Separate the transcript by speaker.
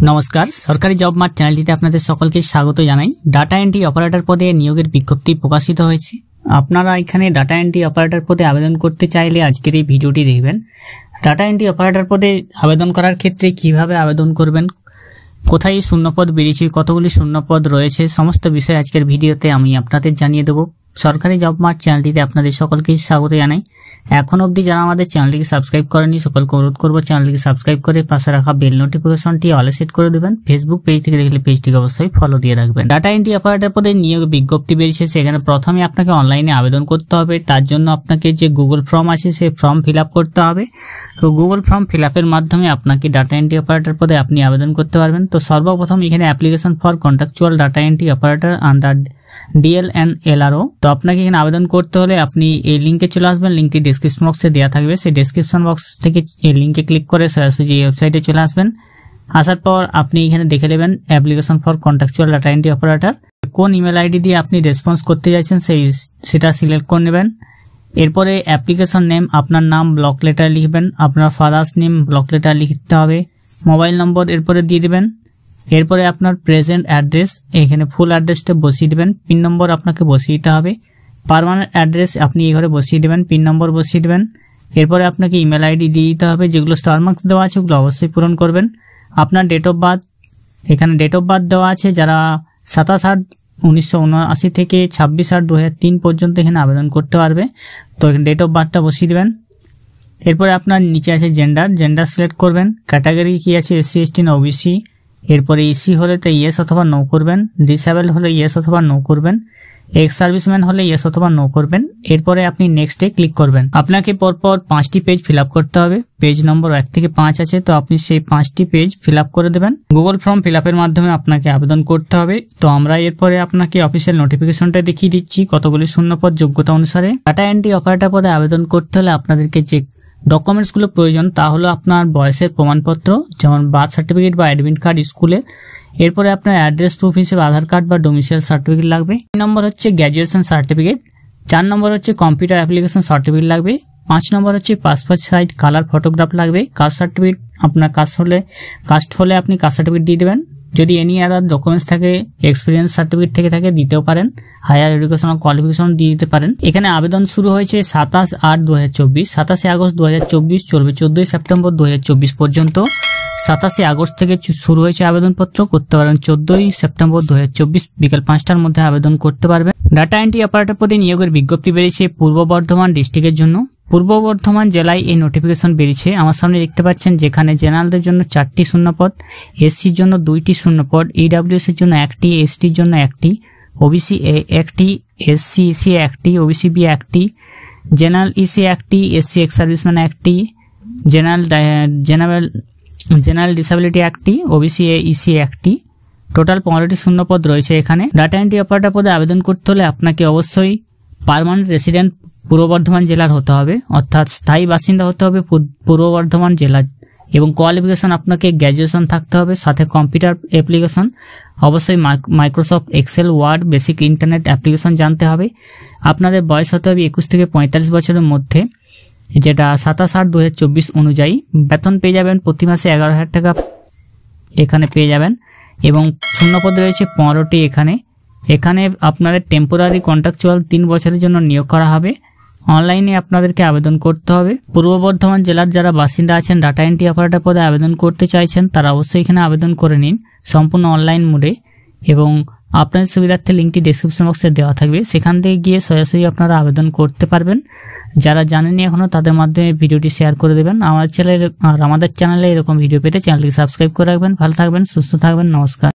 Speaker 1: नमस्कार सरकारी जब मार्ट चैनलটিতে আপনাদের সকলকে স্বাগত জানাই। ডাটা এন্ট্রি অপারেটর পদে নিয়োগের বিজ্ঞপ্তি প্রকাশিত হয়েছে। আপনারা এখানে ডাটা এন্ট্রি অপারেটর পদে আবেদন করতে চাইলে আজকের এই ভিডিওটি দেখবেন। ডাটা এন্ট্রি অপারেটর পদে আবেদন করার ক্ষেত্রে কিভাবে আবেদন করবেন, কোথায় শূন্যপদ বেরিয়েছে, কতগুলি শূন্যপদ রয়েছে, সমস্ত বিষয় আজকের ভিডিওতে আমি আপনাদের জানিয়ে দেব। সরকারি জব মার্ট চ্যানেলটিতে আপনাদের সকলকে স্বাগত জানাই। এখন অবধি যারা আমাদের চ্যানেলটিকে সাবস্ক্রাইব করেনি সকলকে অনুরোধ করব চ্যানেলটিকে সাবস্ক্রাইব করে পাশে রাখা বেল নোটিফিকেশনটি অলে সেট করে দেবেন। ফেসবুক পেজ থেকে দেখলে পেজটিকে অবশ্যই ফলো দিয়ে রাখবেন। ডাটা এন্ট্রি অপারেটর পদে নিয়োগ বিজ্ঞপ্তি বেরিয়েছে, সেখানে প্রথমে আপনাকে অনলাইনে আবেদন করতে হবে। তার জন্য আপনাকে যে গুগল ফর্ম আছে সেই ফর্ম ফিল আপ করতে হবে। তো গুগল ফর্ম ফিল আপের মাধ্যমে আপনাকে ডাটা এন্ট্রি অপারেটর পদে আপনি আবেদন করতে পারবেন। তো সর্বপ্রথম এখানে application for contractual data entry operator under DL and LRO। তো আপনাকে এখানে আবেদন করতে হলে আপনি এই লিঙ্কে চলে আসবেন। লিঙ্কটি ডেসক্রিপশন বক্সে দেওয়া থাকবে, সেই ডেসক্রিপশন বক্স থেকে এই লিঙ্কে ক্লিক করে সরাসরি এই ওয়েবসাইটে চলে আসবেন। আসার পর আপনি এখানে দেখে নেবেন application for contractual data entry operator. কোন ইমেল আইডি দিয়ে আপনি রেসপন্স করতে চাইছেন সেটা সিলেক্ট করে নেবেন। এরপরে অ্যাপ্লিকেশন নেম, আপনার নাম ব্লক লেটার লিখবেন, আপনার ফাদার্স নেম ব্লক লেটার লিখতে হবে, মোবাইল নম্বর এরপরে দিয়ে দেবেন। এরপরে আপনার প্রেজেন্ট অ্যাড্রেস, এখানে ফুল অ্যাড্রেসটা বসিয়ে দেবেন, পিন নম্বর আপনাকে বসিয়ে দিতে হবে। পার্মানেন্ট অ্যাড্রেস আপনি এই ঘরে বসিয়ে দেবেন, পিন নম্বর বসিয়ে দেবেন। এরপরে আপনাকে ইমেল আইডি দিয়ে দিতে হবে, যেগুলো স্টার মার্কস দেওয়া আছে ওগুলো অবশ্যই পূরণ করবেন। আপনার ডেট অফ বার্থ, এখানে ডেট অফ বার্থ দেওয়া আছে, যারা 27/8/1979 থেকে 26/8/2003 পর্যন্ত এখানে আবেদন করতে পারবে। তো এখানে ডেট অফ বার্থটা বসিয়ে দেবেন। এরপরে আপনার নিচে আছে জেন্ডার সিলেক্ট করবেন। ক্যাটাগরি কি আছে, SC ST না OBC। এরপরে ইসি হলে তো ইয়েস অথবা নো করবেন, ডিসেবল হলে ইয়েস অথবা নো করবেন, এক্স সার্ভিসম্যান হলে ইয়েস অথবা নো করবেন। এরপরে আপনি নেক্সটে ক্লিক করবেন। আপনাকে পরপর 5টি পেজ ফিল আপ করতে হবে। পেজ নম্বর 1 থেকে 5 আছে, তো আপনি সেই 5টি পেজ ফিল আপ করে দেবেন। গুগল ফর্ম ফিল আপের মাধ্যমে আপনাকে আবেদন করতে হবে। তো আমরা এরপরে আপনাকে অফিসিয়াল নোটিফিকেশনটা দেখিয়ে দিচ্ছি কতগুলি শূন্যপদ যোগ্যতা অনুসারে। ডাটা এন্ট্রি অপারেটর পদে আবেদন করতে হলে আপনাদেরকে যে ডকুমেন্টসগুলো প্রয়োজন তা হলো আপনার বয়সের প্রমাণপত্র, যেমন বার্থ সার্টিফিকেট বা অ্যাডমিট কার্ড স্কুলের। এরপরে আপনার অ্যাড্রেস প্রুফ হিসেবে আধার কার্ড বা ডোমিসাইল সার্টিফিকেট লাগবে। 3 নম্বর হচ্ছে গ্র্যাজুয়েশন সার্টিফিকেট। 4 নম্বর হচ্ছে কম্পিউটার অ্যাপ্লিকেশন সার্টিফিকেট লাগবে। 5 নম্বর হচ্ছে পাসপোর্ট সাইজ কালার ফটোগ্রাফ লাগবে। কাস্ট সার্টিফিকেট, আপনার কাস্ট হলে আপনি কাস্ট সার্টিফিকেট দিয়ে দেবেন। যদি এনি আদার ডকুমেন্টস থাকে, এক্সপিরিয়েন্স সার্টিফিকেট থেকে থাকে দিতেও পারেন, হায়ার এডুকেশনাল কোয়ালিফিকেশন দিয়ে দিতে পারেন। এখানে আবেদন শুরু হয়েছে 27/8/2024, 27 আগস্ট 2024 চলবে 14 সেপ্টেম্বর 2024 পর্যন্ত। 27 আগস্ট থেকে শুরু হয়েছে আবেদনপত্র, করতে পারেন 14 সেপ্টেম্বর 2024 বিকাল 5টার মধ্যে আবেদন করতে পারবেন। ডাটা এন্ট্রি অপারেটর পদে নিয়োগের বিজ্ঞপ্তি বেরিয়েছে পূর্ব বর্ধমান ডিস্ট্রিক্টের জন্য। পূর্ব বর্ধমান জেলায় এই নোটিফিকেশন বেরিয়েছে। আমার সামনে দেখতে পাচ্ছেন, যেখানে জেনারেলদের জন্য 4টি শূন্যপদ, SCর জন্য 2টি শূন্যপদ, EWS এর জন্য 1টি, STর জন্য 1টি, OBC A 1টি, SC EC 1টি, OBC B 1টি, জেনারেল EC 1টি, SC এক্স সার্ভিসম্যান 1টি, জেনারেল ডিসেবিলিটি 1টি, OBC A EC 1টি। টোটাল 15টি শূন্যপদ রয়েছে এখানে। ডাটা এন্ট্রি অপারেটর পদে আবেদন করতে হলে আপনাকে অবশ্যই পার্মানেন্ট রেসিডেন্ট পূর্ব বর্ধমান জেলার হতে হবে, অর্থাৎ স্থায়ী বাসিন্দা হতে হবে পূর্ব বর্ধমান জেলার, এবং কোয়ালিফিকেশন আপনাকে গ্র্যাজুয়েশন থাকতে হবে, সাথে কম্পিউটার অ্যাপ্লিকেশন, অবশ্যই Microsoft Excel, Word, basic internet application জানতে হবে। আপনাদের বয়স হতে হবে 21 থেকে 45 বছরের মধ্যে, যেটা 27/8/2024 অনুযায়ী। বেতন পেয়ে যাবেন প্রতি মাসে 11,000 টাকা এখানে পেয়ে যাবেন, এবং শূন্যপদ রয়েছে 15টি। এখানে আপনাদের টেম্পোরারি কন্ট্রাকচুয়াল 3 বছরের জন্য নিয়োগ করা হবে। অনলাইনে আপনাদেরকে আবেদন করতে হবে। পূর্ব বর্ধমান জেলার যারা বাসিন্দা আছেন, ডাটা এন্ট্রি অপারেটর পদে আবেদন করতে চাইছেন, তারা অবশ্যই এখানে আবেদন করে নিন সম্পূর্ণ অনলাইন মোডে, এবং আপনাদের সুবিধার্থে লিঙ্কটি ডেসক্রিপশন বক্সে দেওয়া থাকবে, সেখান থেকে গিয়ে সরাসরি আপনারা আবেদন করতে পারবেন। যারা জানেননি এখনও, তাদের মাধ্যমে ভিডিওটি শেয়ার করে দেবেন। আমাদের চ্যানেলে এরকম ভিডিও পেতে চ্যানেলটি সাবস্ক্রাইব করে রাখবেন। ভালো থাকবেন, সুস্থ থাকবেন, নমস্কার।